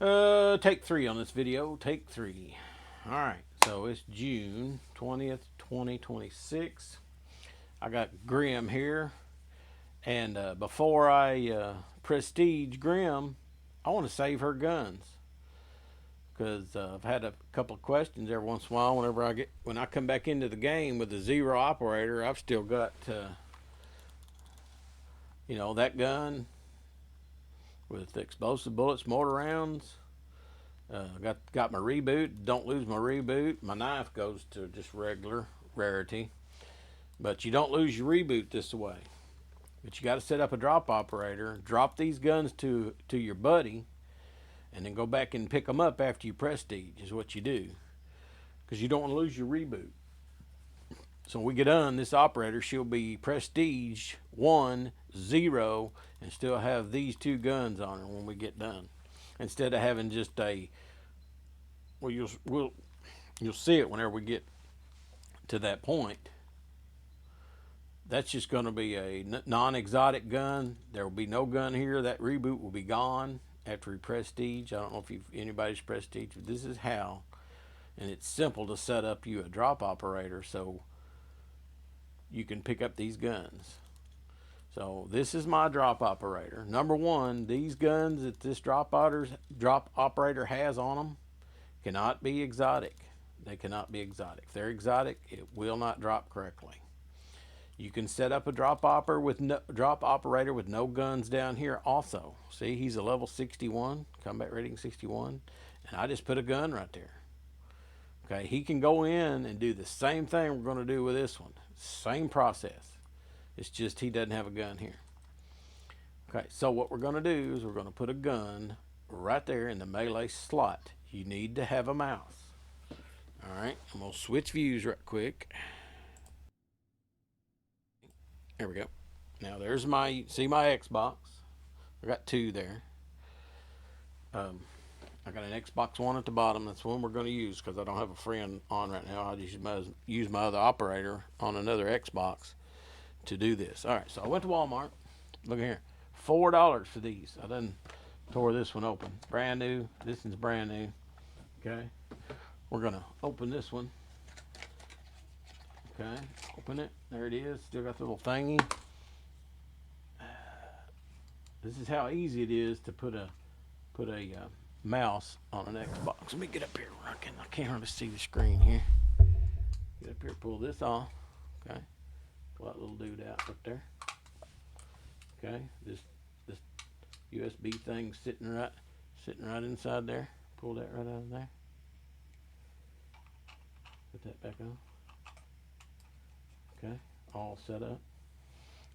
Take three on this video. Take three. All right. So it's June 20th, 2026. I got Grim here. And before I prestige Grim, I want to save her guns. Because I've had a couple of questions every once in a while. When I come back into the game with a zero operator, I've still got that gun with explosive bullets, mortar rounds. Got my reboot. Don't lose my reboot. My knife goes to just regular rarity, but you don't lose your reboot this way. But you got to set up a drop operator. Drop these guns to your buddy, and then go back and pick them up after you prestige. Is what you do, because you don't want to lose your reboot. So when we get done, this operator, she'll be prestige 1, 0, and still have these two guns on her when we get done. Instead of having just you'll see it whenever we get to that point. That's just going to be a non-exotic gun. There will be no gun here. That reboot will be gone after we prestige. I don't know if anybody's prestige, but this is how. And it's simple to set up you a drop operator so you can pick up these guns. So this is my drop operator. Number one, these guns that this drop operator has on them cannot be exotic. They cannot be exotic. If they're exotic, it will not drop correctly. You can set up a drop operator with no guns down here also. See, he's a level 61, combat rating 61, and I just put a gun right there. Okay, he can go in and do the same thing we're going to do with this one. Same process. It's just he doesn't have a gun here. Okay, so what we're going to do is we're going to put a gun right there in the melee slot. You need to have a mouse. All right, I'm going to switch views right quick. There we go. Now there's my Xbox. I got two there. I got an Xbox One at the bottom. That's the one we're going to use because I don't have a friend on right now. I just use my other operator on another Xbox to do this. All right, so I went to Walmart. Look here, $4 for these. I done tore this one open. Brand new. This one's brand new. Okay, we're gonna open this one. Okay, open it. There it is. Still got the little thingy. This is how easy it is to put a mouse on an Xbox. Let me get up here. I can't hardly see the screen here. Get up here. Pull this off. Okay. Pull that little dude out right there. Okay. This USB thing sitting right inside there. Pull that right out of there. Put that back on. Okay, all set up.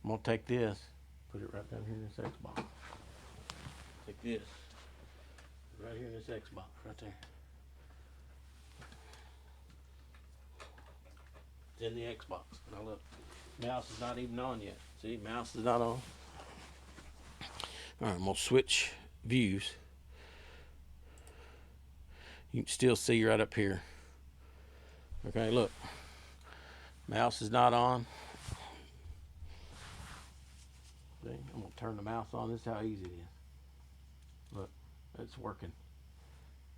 I'm gonna take this, put it right down here in this Xbox. Take this, right here in this Xbox, right there. It's in the Xbox. Now look, mouse is not even on yet. See, mouse is not on. All right, I'm gonna switch views. You can still see right up here. Okay, look. Mouse is not on. See, I'm going to turn the mouse on. This is how easy it is. Look, it's working.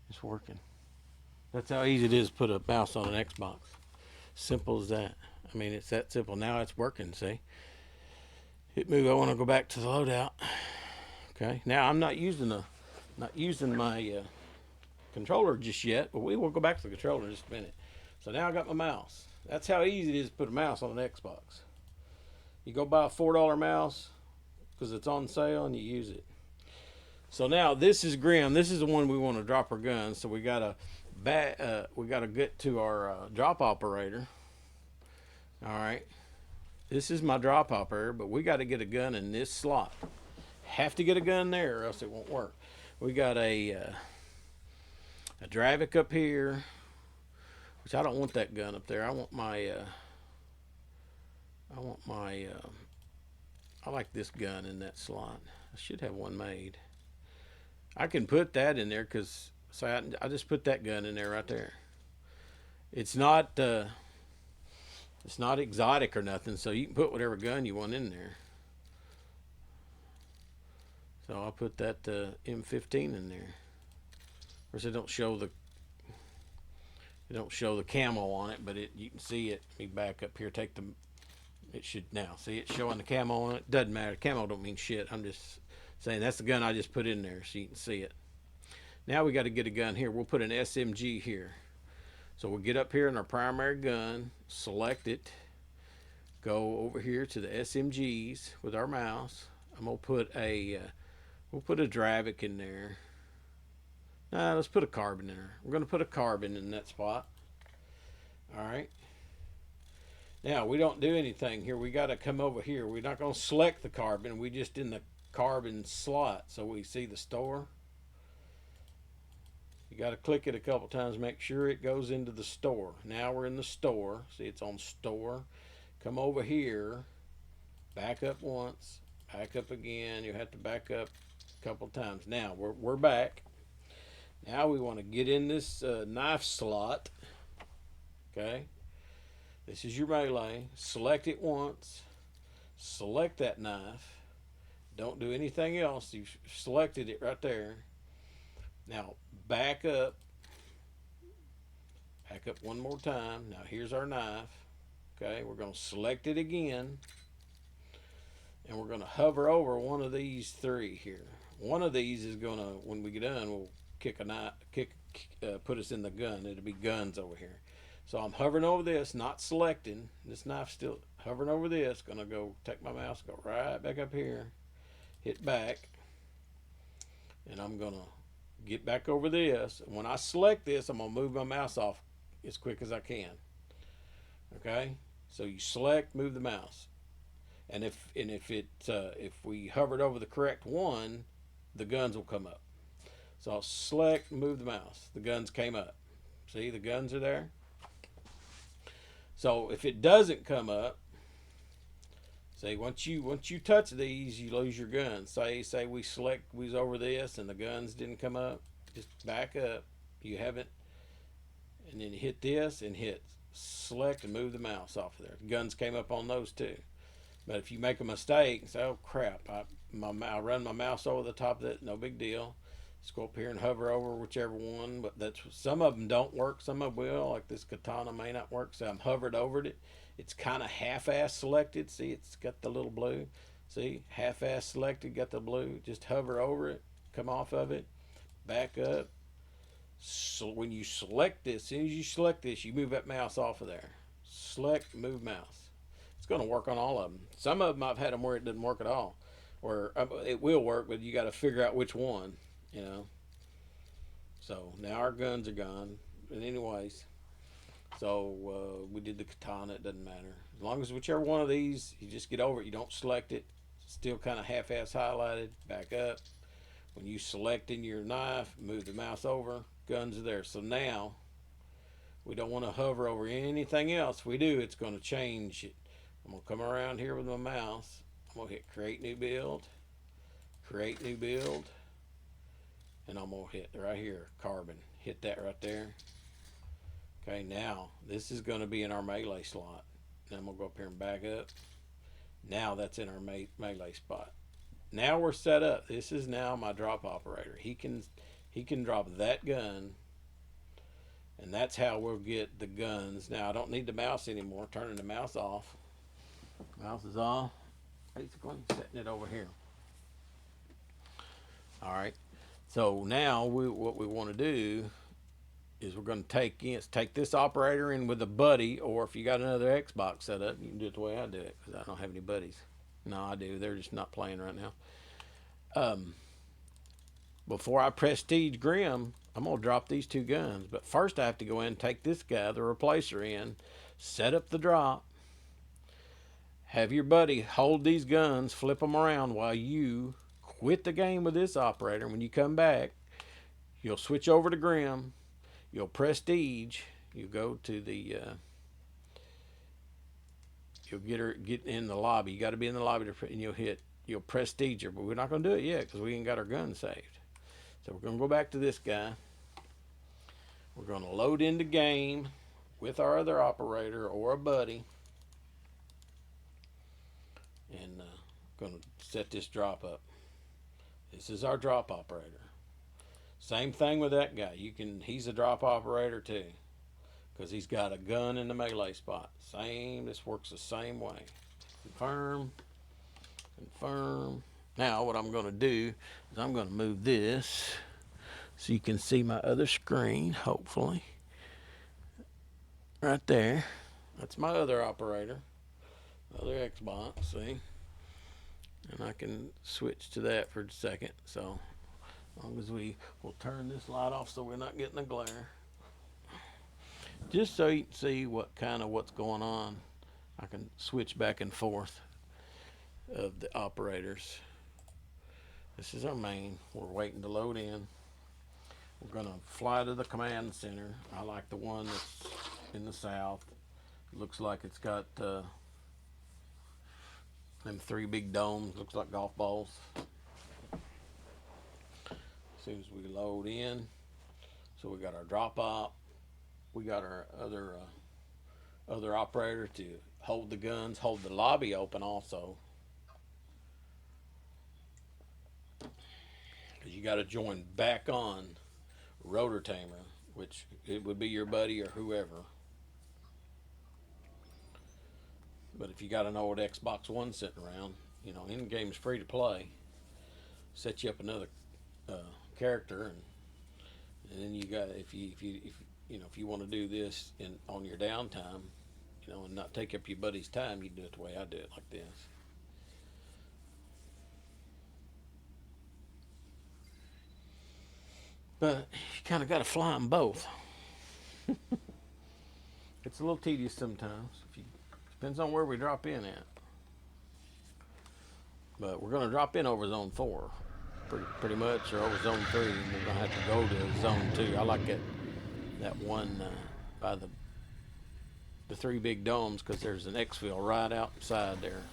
It's working. That's how easy it is to put a mouse on an Xbox. Simple as that. I mean, it's that simple. Now it's working, see? Hit move. I want to go back to the loadout. Okay, now I'm not using my controller just yet, but we will go back to the controller in just a minute. So now I got my mouse. That's how easy it is to put a mouse on an Xbox. You go buy a $4 mouse because it's on sale and you use it. So now this is Grim. This is the one we want to drop our guns. So we gotta get to our drop operator. All right. This is my drop operator, but we got to get a gun in this slot. Have to get a gun there, or else it won't work. We got a Dravik up here. Which I don't want that gun up there. I like this gun in that slot. I should have one made. I can put that in there because I just put that gun in there right there. It's not exotic or nothing, so you can put whatever gun you want in there. So I'll put that M15 in there. Of course, it don't show the camo on it, but you can see it. Let me back up here. It should now see it showing the camo on it. Doesn't matter. Camo don't mean shit. I'm just saying that's the gun I just put in there so you can see it. Now we got to get a gun here. We'll put an SMG here. So we'll get up here in our primary gun, select it, go over here to the SMGs with our mouse. I'm gonna put we'll put a Dravic in there. Nah, let's put a carbon in there. We're gonna put a carbon in that spot. All right. Now we don't do anything here. We got to come over here. We're not gonna select the carbon. We just in the carbon slot, so we see the store. You got to click it a couple times, make sure it goes into the store. Now we're in the store. See, it's on store. Come over here, back up once, back up again. You have to back up a couple times. Now we're back. Now we want to get in this knife slot. Okay, this is your melee. Select it once. Select that knife. Don't do anything else. You've selected it right there. Now back up one more time. Now here's our knife. Okay, we're going to select it again, and we're going to hover over one of these three here. One of these is going to, when we get done, we'll put us in the gun. It'll be guns over here. So I'm hovering over this, not selecting. This knife's still hovering over this. Gonna go take my mouse, go right back up here, hit back, and I'm gonna get back over this. And when I select this, I'm gonna move my mouse off as quick as I can. Okay, so you select, move the mouse, and if we hovered over the correct one, the guns will come up. So I'll select, move the mouse. The guns came up. See, the guns are there. So if it doesn't come up, say once you touch these, you lose your guns. Say we was over this and the guns didn't come up, just back up. You haven't, and then you hit this and hit select and move the mouse off of there. The guns came up on those too. But if you make a mistake and say, oh crap, I run my mouse over the top of it, no big deal. Just go up here and hover over whichever one. But that's, some of them don't work, some of them will. Like this katana may not work, so I'm hovered over it. It's kind of half-ass selected. See, it's got the little blue. See, half-ass selected, got the blue. Just hover over it, come off of it, back up. So when you select this, as soon as you select this, you move that mouse off of there. Select, move mouse. It's going to work on all of them. Some of them I've had them where it doesn't work at all. Or it will work, but you got to figure out which one, you know. So now our guns are gone. But anyways, so we did the katana. It doesn't matter. As long as whichever one of these, you just get over it. You don't select it. Still kind of half-ass highlighted. Back up. When you select in your knife, move the mouse over. Guns are there. So now we don't want to hover over anything else. If we do, it's going to change it. I'm going to come around here with my mouse. I'm going to hit create new build. Create new build. And I'm going to hit right here, carbon. Hit that right there. Okay, now this is going to be in our melee slot. Now I'm going to go up here and back up. Now that's in our melee spot. Now we're set up. This is now my drop operator. He can drop that gun, and that's how we'll get the guns. Now I don't need the mouse anymore. Turning the mouse off. Mouse is off. Basically setting it over here. All right. So now what we want to do is we're going to take this operator in with a buddy, or if you got another Xbox set up, you can do it the way I do it because I don't have any buddies. No, I do. They're just not playing right now. Before I prestige Grim, I'm going to drop these two guns. But first I have to go in and take this guy, the replacer, in, set up the drop, have your buddy hold these guns, flip them around while you quit the game with this operator. When you come back, you'll switch over to Grim, you'll prestige, you go to the... you'll get in the lobby. You got to be in the lobby, and you'll prestige her. But we're not going to do it yet because we ain't got our gun saved. So we're going to go back to this guy. We're going to load into game with our other operator or a buddy. And going to set this drop up. This is our drop operator. Same thing with that guy. He's a drop operator too, because he's got a gun in the melee spot. This works the same way. Confirm, confirm. Now what I'm going to do is I'm going to move this so you can see my other screen, hopefully. Right there. That's my other operator, other Xbox, see? And I can switch to that for a second. So as long as will turn this light off so we're not getting the glare. Just so you can see what's going on. I can switch back and forth of the operators. This is our main. We're waiting to load in. We're going to fly to the command center. I like the one that's in the south. It looks like it's got them 3 big domes. Looks like golf balls. As soon as we load in, so we got our drop op. We got our other operator to hold the guns, hold the lobby open also. Because you got to join back on Rotor Tamer, which it would be your buddy or whoever. But if you got an old Xbox One sitting around, Endgame's free to play. Set you up another character, and then you got if you want to do this on your downtime, and not take up your buddy's time, you do it the way I do it, like this. But you kind of got to fly them both. It's a little tedious sometimes. Depends on where we drop in at. But we're going to drop in over zone 4, pretty much, or over zone 3, and we're going to have to go to zone 2. I like that one by the 3 big domes, because there's an exfil right outside there.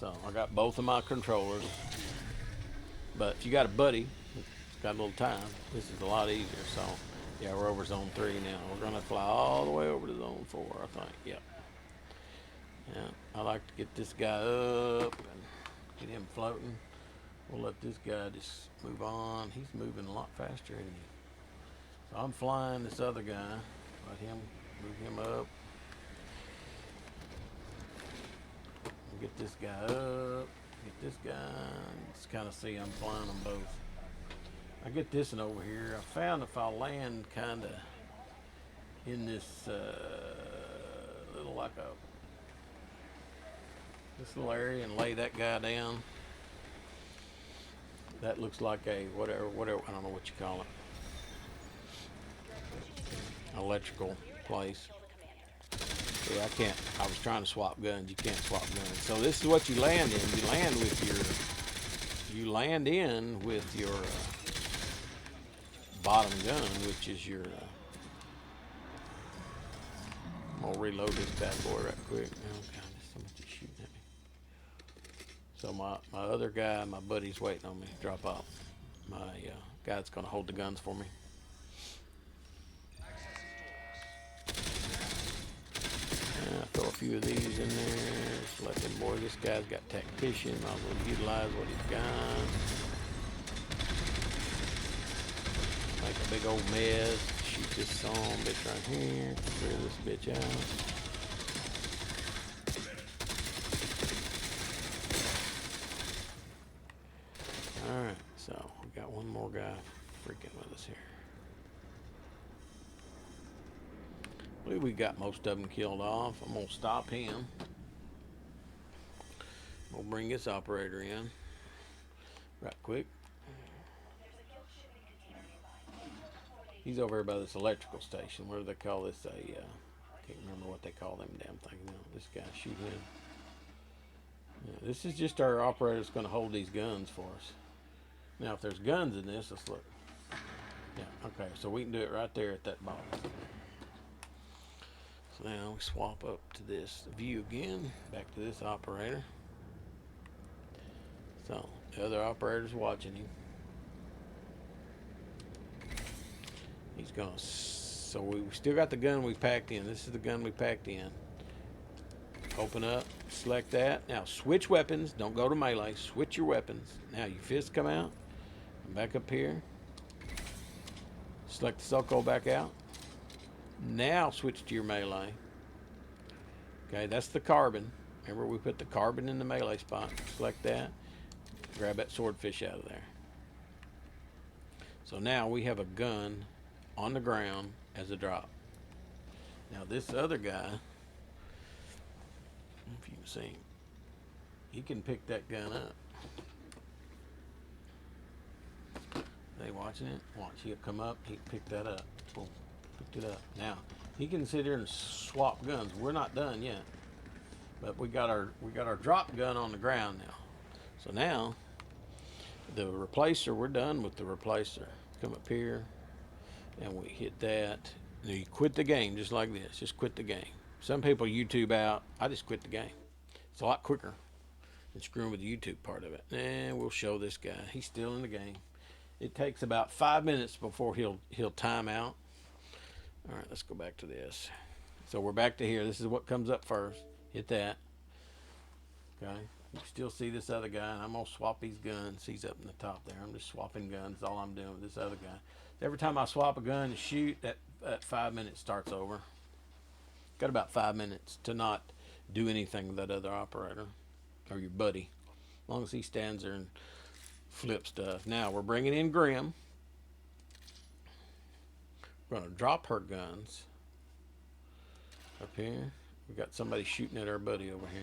So I got both of my controllers. But if you got a buddy that's got a little time, this is a lot easier. So yeah, we're over zone 3 now. We're gonna fly all the way over to zone 4, I think. Yep. Yeah, I like to get this guy up and get him floating. We'll let this guy just move on. He's moving a lot faster, isn't he? So I'm flying this other guy. Let him move him up. Get this guy up. Get this guy. Just kind of see I'm flying them both. I get this one over here. I found if I land kind of in this this little area and lay that guy down. That looks like a whatever, I don't know what you call it. Electrical place. See, I was trying to swap guns. You can't swap guns. So this is what you land in. You land in with your bottom gun, which is your. I'm gonna reload this bad boy right quick. Oh God, there's so much shooting at me. So my other guy, my buddy's waiting on me. Drop off. My guy that's gonna hold the guns for me. Throw a few of these in there. Just let them boy. This guy's got tactician. Might as well utilize what he's got. Make a big old mess. Shoot this son bitch right here. Clear this bitch out. Alright, so we got one more guy freaking with us here. I believe we got most of them killed off. I'm going to stop him. We'll bring this operator in right quick. He's over here by this electrical station. What do they call this? I can't remember what they call them damn thing now. This guy, shoot him. Yeah, this is just our operator that's going to hold these guns for us. Now, if there's guns in this, let's look. Yeah, okay, so we can do it right there at that box. So now we swap up to this view again, back to this operator. So the other operator's watching him. He's gonna. So we still got the gun we packed in. This is the gun we packed in. Open up, select that. Now switch weapons. Don't go to melee. Switch your weapons. Now your fists come out. Come back up here. Select the Sulco back out. Now switch to your melee. Okay, that's the carbon. Remember, we put the carbon in the melee spot. Select that. Grab that swordfish out of there. So now we have a gun on the ground as a drop. Now this other guy, if you can see him, he can pick that gun up. They watching it? Watch, he'll come up, he pick that up. Boom, picked it up. Now he can sit here and swap guns. We're not done yet, but we got our drop gun on the ground now. So now the replacer, we're done with the replacer. Come up here, and we hit that. Now you quit the game just like this. Just quit the game. Some people YouTube out. I just quit the game. It's a lot quicker than screwing with the YouTube part of it. And we'll show this guy. He's still in the game. It takes about 5 minutes before he'll time out. All right, let's go back to this. So we're back to here. This is what comes up first. Hit that. Okay. You still see this other guy, and I'm gonna swap these guns. He's up in the top there. I'm just swapping guns. All I'm doing with this other guy. Every time I swap a gun and shoot, that 5 minutes starts over. Got about 5 minutes to not do anything with that other operator or your buddy, as long as he stands there and flip stuff. Now we're bringing in Grim. We're gonna drop her guns up here. We got somebody shooting at our buddy over here.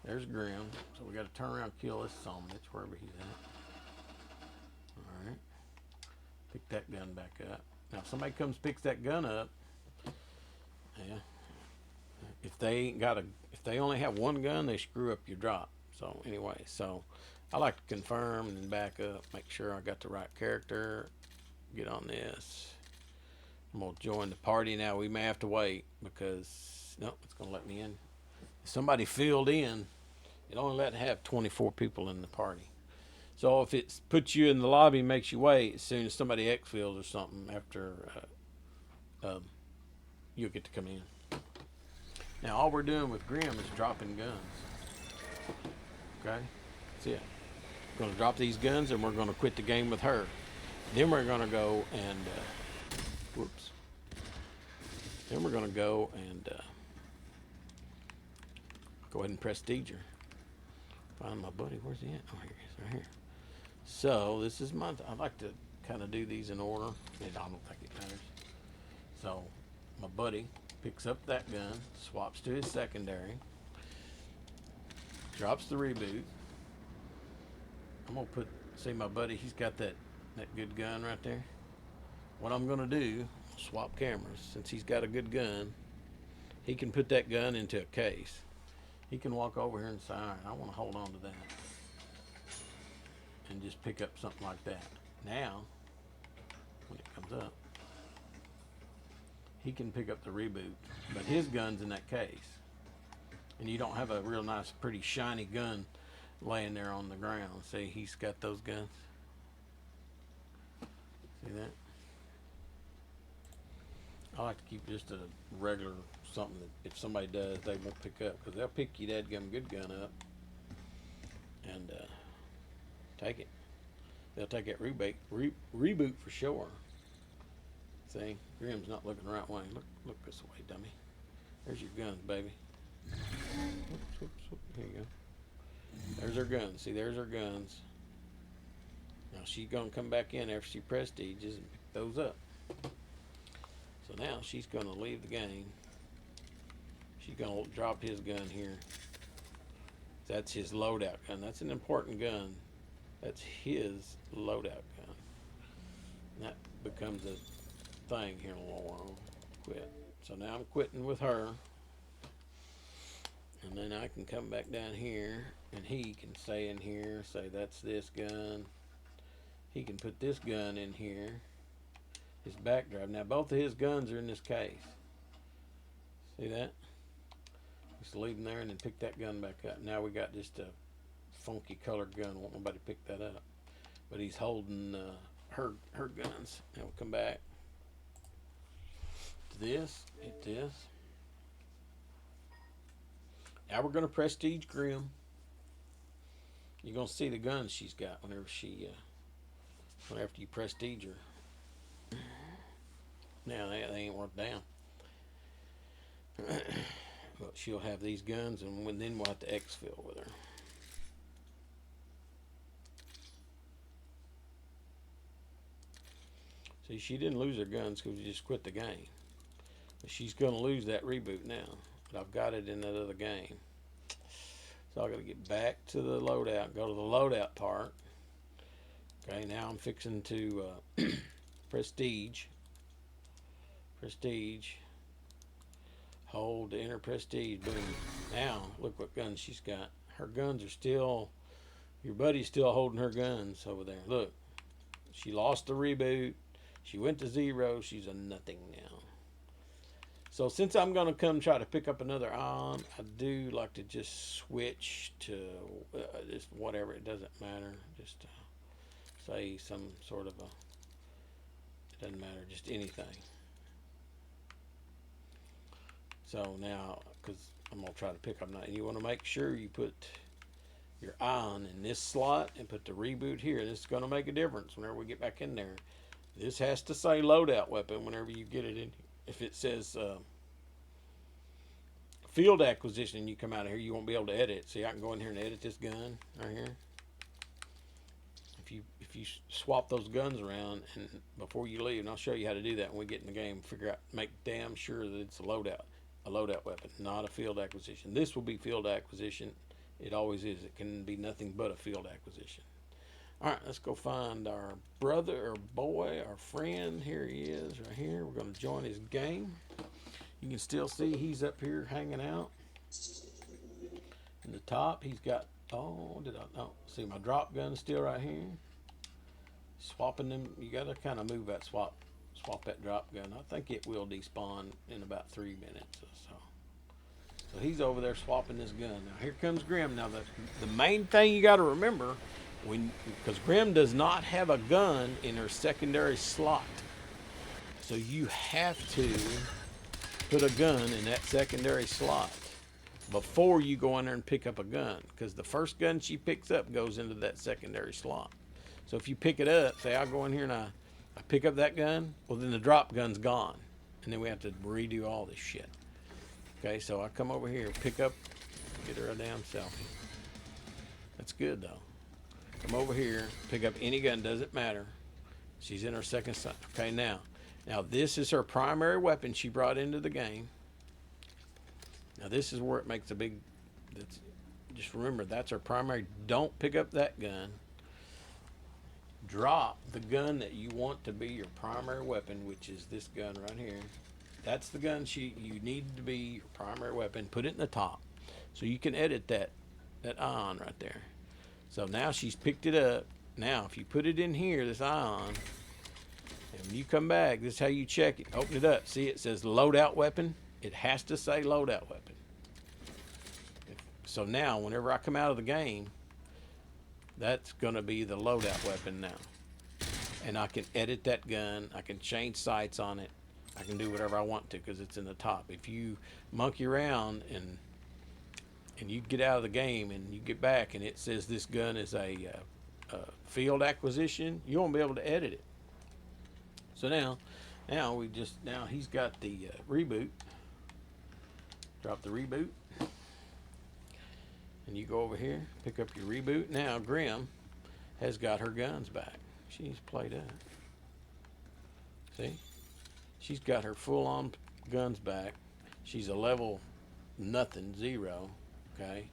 There's Grim. So we got to turn around and kill this son of a bitch wherever he's at. All right. Pick that gun back up. Now if somebody comes picks that gun up, yeah. If they only have one gun, they screw up your drop. So anyway, so I like to confirm and then back up, make sure I got the right character. Get on this. I'm gonna join the party now. We may have to wait because no, it's gonna let me in. If somebody filled in, it only let have 24 people in the party. So if it puts you in the lobby and makes you wait, as soon as somebody exfills or something, after you'll get to come in. Now all we're doing with Grim is dropping guns. Okay, that's it. We're gonna drop these guns and we're gonna quit the game with her. Then we're gonna go and whoops. Then we're gonna go and go ahead and prestige her. Find my buddy. Where's he at? Oh, here he is, right here. So this is my. I like to kind of do these in order. I don't think it matters. So my buddy picks up that gun, swaps to his secondary, drops the reboot. I'm gonna see my buddy. He's got that good gun right there. What I'm gonna do, swap cameras. Since he's got a good gun, he can put that gun into a case. He can walk over here and say, all right, I want to hold on to that. And just pick up something like that. Now, when it comes up, he can pick up the reboot. But his gun's in that case. And you don't have a real nice, pretty, shiny gun laying there on the ground. See, he's got those guns. See that? I like to keep just a regular something that if somebody does, they won't pick up, because they'll pick your dadgum good gun up and take it. They'll take that reboot for sure. See, Grim's not looking the right way. Look this way, dummy. There's your guns, baby. Whoops, whoops, whoops. Here you go. There's her guns. See, there's her guns. Now she's gonna come back in after she prestiges and pick those up. So now she's gonna leave the game. She's gonna drop his gun here. That's his loadout gun. That's an important gun. That's his loadout gun. And that becomes a thing here in a little while. Quit. So now I'm quitting with her. And then I can come back down here and he can stay in here, say that's this gun. He can put this gun in here. His backdrive. Now both of his guns are in this case. See that? Just leave them there and then pick that gun back up. Now we got just a funky colored gun. Won't nobody pick that up. But he's holding her guns. Now we'll come back to this. Hit this. Now we're going to prestige Grim. You're going to see the guns she's got whenever she after you prestige her. Now they ain't worth down. But she'll have these guns, and then we'll have to exfil with her. See, she didn't lose her guns because we just quit the game. But she's going to lose that reboot now. But I've got it in that other game. So I've got to get back to the loadout, go to the loadout part. Okay, now I'm fixing to prestige. Prestige. Hold to enter prestige. Boom. Now, look what guns she's got. Her guns are still, your buddy's still holding her guns over there. Look, she lost the reboot. She went to 0. She's a nothing now. So since I'm going to come try to pick up another ion, I do like to just switch to just whatever. It doesn't matter. Just say some sort of a, it doesn't matter, just anything. So now, because I'm going to try to pick up, and you want to make sure you put your ion in this slot and put the reboot here. This is going to make a difference whenever we get back in there. This has to say loadout weapon whenever you get it in. If it says field acquisition and you come out of here, you won't be able to edit. See, I can go in here and edit this gun right here. If you swap those guns around and before you leave, and I'll show you how to do that when we get in the game, figure out, make damn sure that it's a loadout weapon, not a field acquisition. This will be field acquisition. It always is. It can be nothing but a field acquisition. All right, let's go find our brother or boy, our friend. Here he is right here. We're going to join his game. You can still see he's up here hanging out. In the top, he's got, see my drop gun still right here. Swapping them, you got to kind of move that swap that drop gun. I think it will despawn in about 3 minutes or so. So he's over there swapping this gun. Now here comes Grim. Now the main thing you got to remember, because Grim does not have a gun in her secondary slot, so you have to put a gun in that secondary slot before you go in there and pick up a gun, because the first gun she picks up goes into that secondary slot. So if you pick it up, say I go in here and I pick up that gun, well then the drop gun's gone, and then we have to redo all this shit. Okay, so I come over here, pick up, get her a damn selfie. That's good though. Come over here, pick up any gun, doesn't matter. She's in her second slot. Okay, now this is her primary weapon she brought into the game. Now this is where it makes a big, just remember that's her primary. Don't pick up that gun. Drop the gun that you want to be your primary weapon, which is this gun right here. That's the gun you need to be your primary weapon. Put it in the top so you can edit that ion right there. So now she's picked it up. Now if you put it in here, this ion, and when you come back, this is how you check it. Open it up. See, it says loadout weapon. It has to say loadout weapon. So now whenever I come out of the game, that's going to be the loadout weapon now. And I can edit that gun. I can change sights on it. I can do whatever I want to because it's in the top. If you monkey around and you get out of the game and you get back and it says this gun is a field acquisition, you won't be able to edit it. So now he's got the reboot. Drop the reboot. And you go over here, pick up your reboot. Now Grim has got her guns back. She's played up. See? She's got her full-on guns back. She's a level nothing, 0. Okay?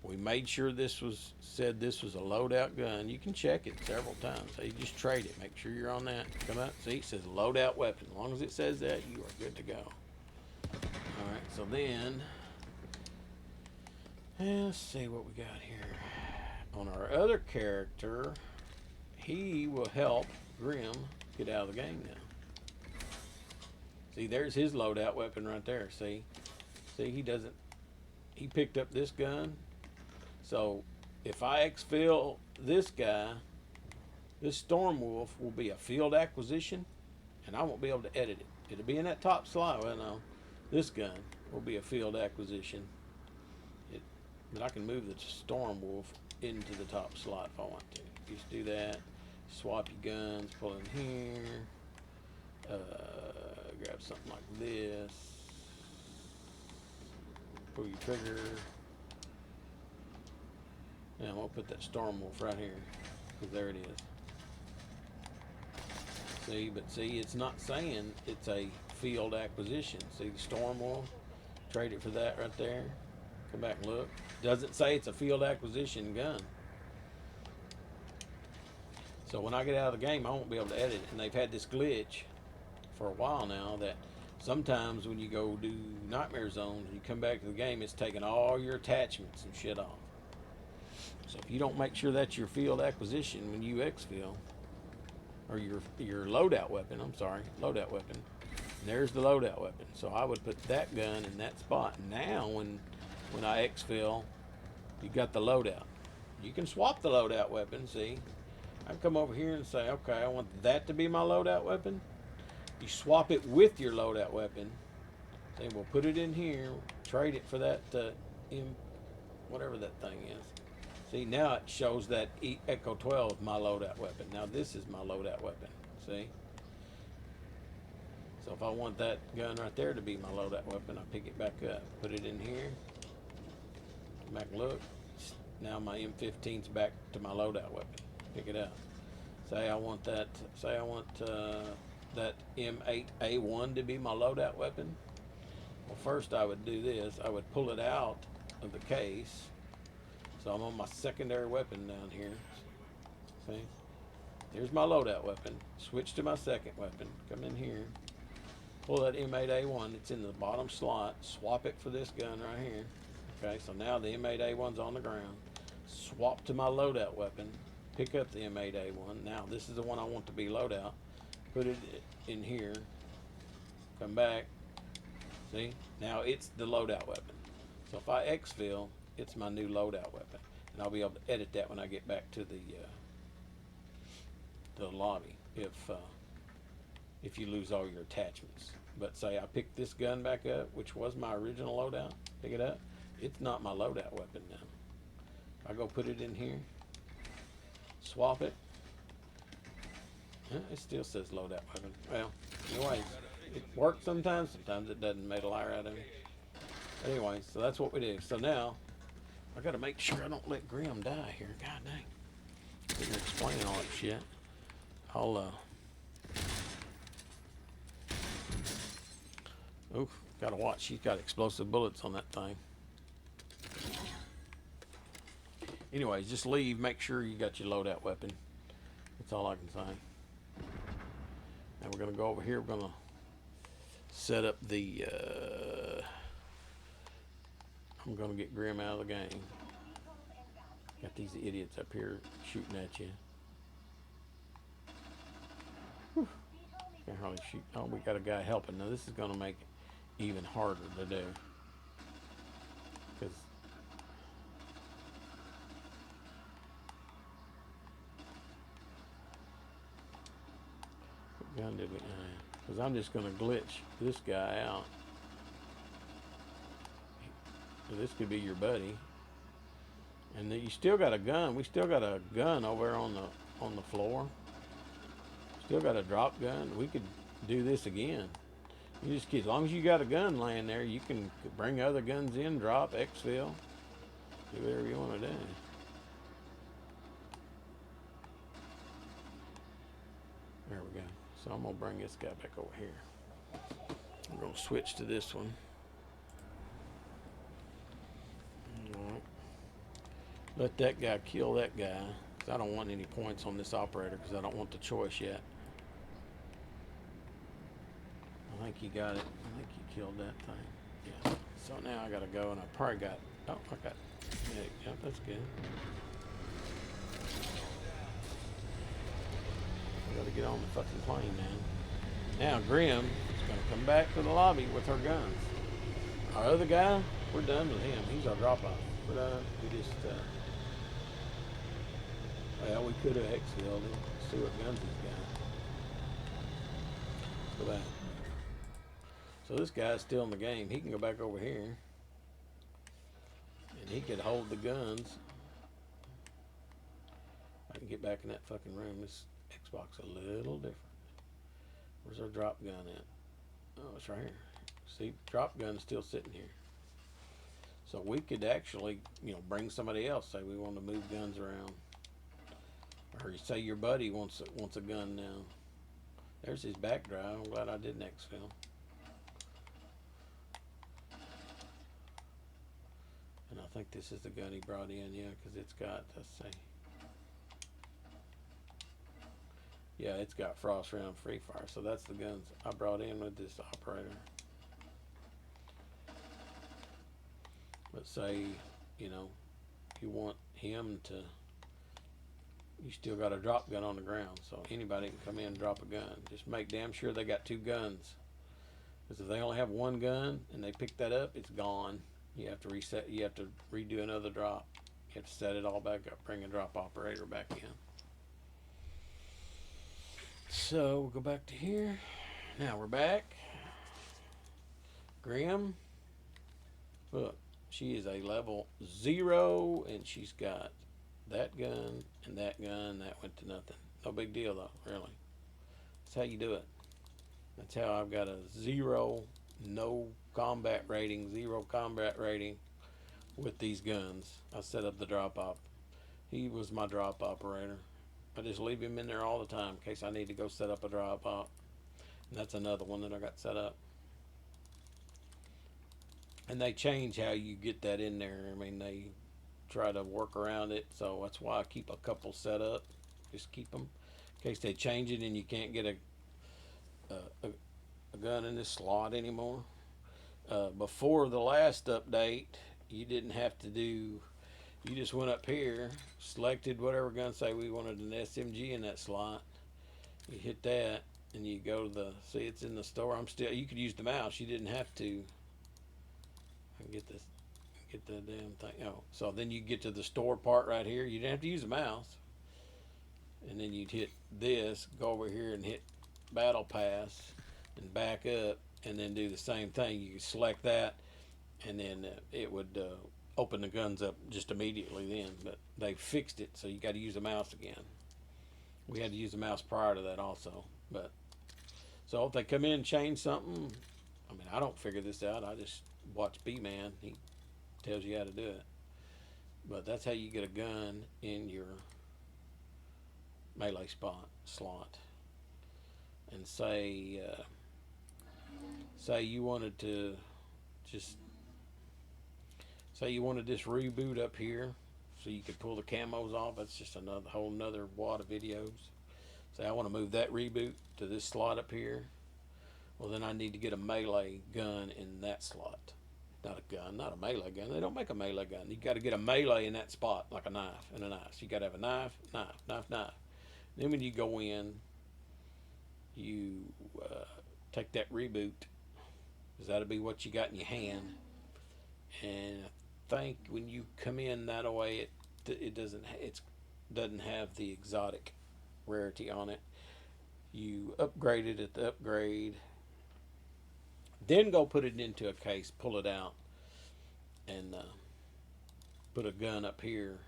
We made sure this was a loadout gun. You can check it several times. So you just trade it. Make sure you're on that. Come out. See, it says loadout weapon. As long as it says that, you are good to go. All right, so then, let's see what we got here. On our other character, he will help Grim get out of the game now. See, there's his loadout weapon right there. See, he picked up this gun. So if I exfil this guy, this Storm Wolf will be a field acquisition, and I won't be able to edit it. It'll be in that top slot. Well, no, this gun will be a field acquisition. But I can move the Storm Wolf into the top slot if I want to. Just do that. Swap your guns, pull in here. Grab something like this. Pull your trigger. Now I'm gonna put that Storm Wolf right here, because there it is. See, but see, it's not saying it's a field acquisition. See the Storm Wolf? Trade it for that right there. Come back and look. Doesn't say it's a field acquisition gun. So when I get out of the game, I won't be able to edit it. And they've had this glitch for a while now that sometimes when you go do Nightmare Zones, you come back to the game, it's taking all your attachments and shit off. So if you don't make sure that's your field acquisition when you exfil, or your loadout weapon, I'm sorry, loadout weapon, there's the loadout weapon. So I would put that gun in that spot. Now when I exfil, you got the loadout. You can swap the loadout weapon, see? I can come over here and say, okay, I want that to be my loadout weapon. You swap it with your loadout weapon. Then we'll put it in here, trade it for that whatever that thing is. See, now it shows that Echo 12 is my loadout weapon. Now this is my loadout weapon. See? So if I want that gun right there to be my loadout weapon, I pick it back up, put it in here, come back and look. Now my M15's back to my loadout weapon. Pick it up. Say I want that. Say I want that M8A1 to be my loadout weapon. Well, first I would do this. I would pull it out of the case. So I'm on my secondary weapon down here. See? Here's my loadout weapon. Switch to my second weapon. Come in here. Pull that M8A1. It's in the bottom slot. Swap it for this gun right here. Okay, so now the M8A1's on the ground. Swap to my loadout weapon. Pick up the M8A1. Now this is the one I want to be loadout. Put it in here. Come back. See? Now it's the loadout weapon. So if I exfil, it's my new loadout weapon. And I'll be able to edit that when I get back to the lobby. If you lose all your attachments. But say I pick this gun back up, which was my original loadout, pick it up, it's not my loadout weapon now. I go put it in here, swap it, it still says loadout weapon. Well, anyways, it works sometimes it doesn't, make a liar out of me. Anyway, so that's what we do. So now, I gotta make sure I don't let Grim die here. God dang. Didn't explain all that shit. Oof, gotta watch. She's got explosive bullets on that thing. Anyways, just leave. Make sure you got your loadout weapon. That's all I can say. Now we're gonna go over here. We're gonna set up the. I'm gonna get Grim out of the game. Got these idiots up here shooting at you. Whew. Can't hardly shoot. Oh, we got a guy helping. Now this is gonna make it even harder to do. Because what gun did we? Because I'm just gonna glitch this guy out. So this could be your buddy, and then you still got a gun. We still got a gun over on the floor. Still got a drop gun. We could do this again. You just as long as you got a gun laying there, you can bring other guns in, drop, exfil, do whatever you want to do. There we go. So I'm gonna bring this guy back over here. I'm gonna switch to this one. Alright. Let that guy kill that guy. Cause I don't want any points on this operator because I don't want the choice yet. I think he got it. I think he killed that thing. Yeah. So now I gotta go and I probably got, oh, I got, yeah, that's good. I gotta get on the fucking plane now. Now Grim is gonna come back to the lobby with her guns. Our other guy, we're done with him. He's our drop off. We're done. We just, well, we could have exfilled him. See what guns he's got. Go back. So this guy's still in the game. He can go back over here. And he could hold the guns. I can get back in that fucking room. This Xbox a little different. Where's our drop gun at? Oh, it's right here. See, drop gun's still sitting here. So we could actually, bring somebody else. Say we want to move guns around, or you say your buddy wants a gun now. There's his back drive. I'm glad I did next film. And I think this is the gun he brought in, yeah, because it's got, let's see. Yeah, it's got frost round free fire. So that's the guns I brought in with this operator. But say, you want him to, you still got a drop gun on the ground. So anybody can come in and drop a gun. Just make damn sure they got 2 guns. Because if they only have 1 gun and they pick that up, it's gone. You have to reset, you have to redo another drop. You have to set it all back up, bring a drop operator back in. So we'll go back to here. Now we're back. Grim. Look, she is a level 0 and she's got that gun and that gun. That went to nothing. No big deal though, really. That's how you do it. That's how I've got a 0, no combat rating, 0 combat rating with these guns. I set up the drop op. He was my drop operator. I just leave him in there all the time in case I need to go set up a drop op. And that's another one that I got set up. And they change how you get that in there. I mean, they try to work around it. So that's why I keep a couple set up. Just keep them in case they change it and you can't get a gun in this slot anymore. Before the last update, you didn't have to do, you just went up here, selected whatever gun, say we wanted an SMG in that slot. You hit that and you go to the, see it's in the store. You could use the mouse. You didn't have to. I can get the damn thing. Oh, so then you get to the store part right here. You didn't have to use the mouse. And then you'd hit this, go over here and hit Battle Pass and back up and then do the same thing. You select that and then it would open the guns up just immediately then. But they fixed it, so you got to use the mouse again. We had to use the mouse prior to that also. But so if they come in and change something, I mean, I don't figure this out. I just watch B-Man. He tells you how to do it. But that's how you get a gun in your melee slot. And say you wanted to just say you wanted this reboot up here so you could pull the camos off. That's just another whole nother wad of videos. Say I want to move that reboot to this slot up here. Well, then I need to get a melee gun in that slot. Not a gun, not a melee gun. They don't make a melee gun. You got to get a melee in that spot, like a knife and a knife. So you got to have a knife, knife, knife, knife. Then when you go in, you take that reboot, because that'll be what you got in your hand. And I think when you come in that way, it doesn't have the exotic rarity on it. You upgrade it at the upgrade, then go put it into a case, pull it out, and put a gun up here,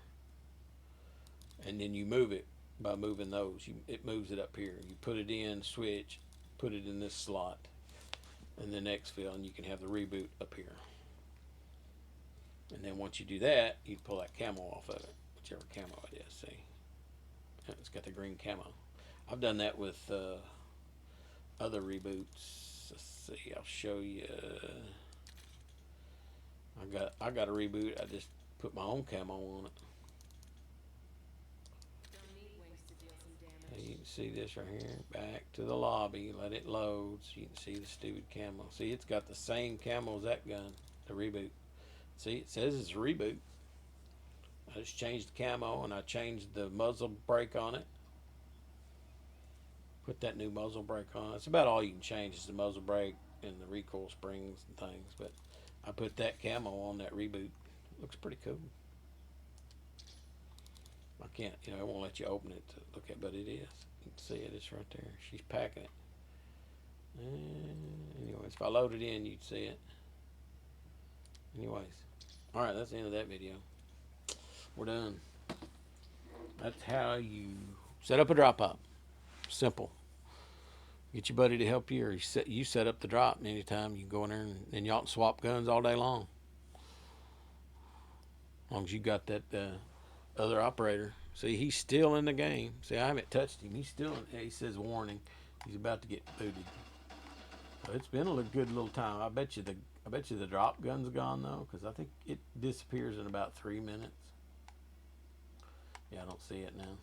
and then you move it by moving those. It moves it up here. You put it in, switch, put it in this slot, and the next fill, and you can have the reboot up here. And then once you do that, you pull that camo off of it, whichever camo it is. See, it's got the green camo. I've done that with other reboots. Let's see, I'll show you. I got a reboot. I just put my own camo on it. You can see this right here. Back to the lobby. Let it load so you can see the stupid camo. See, it's got the same camo as that gun, the reboot. See, it says it's a reboot. I just changed the camo and I changed the muzzle brake on it. Put that new muzzle brake on. It's about all you can change is the muzzle brake and the recoil springs and things. But I put that camo on that reboot. Looks pretty cool. I can't, it won't let you open it to look at, but it is. You can see it. It's right there. She's packing it. Anyways, if I load it in, you'd see it. Anyways, all right, that's the end of that video. We're done. That's how you set up a drop up. Simple. Get your buddy to help you, or you set up the drop. Anytime you can go in there and y'all can swap guns all day long. As long as you got that other operator. See, he's still in the game. See, I haven't touched him. He's still in. He says warning. He's about to get booted. So it's been a good little time. I bet you the drop gun's gone though, because I think it disappears in about 3 minutes. Yeah, I don't see it now.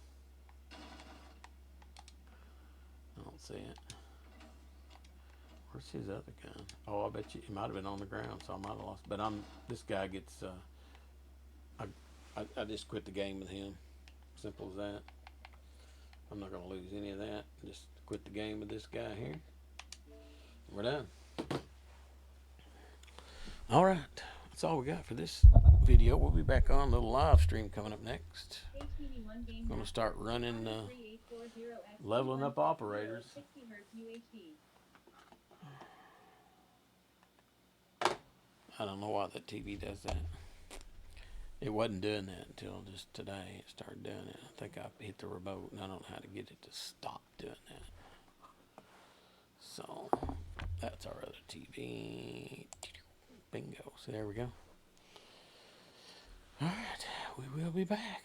I don't see it. Where's his other gun? Oh, I bet you it might have been on the ground, so I might have lost. But this guy gets. I just quit the game with him. Simple as that. I'm not gonna lose any of that. Just quit the game with this guy here. We're done. All right, that's all we got for this video. We'll be back on a little live stream coming up next. Going to start running, leveling up operators. I don't know why that TV does that. It wasn't doing that until just today. It started doing it. I think I hit the remote and I don't know how to get it to stop doing that. So that's our other TV. Bingo. So there we go. All right, we will be back.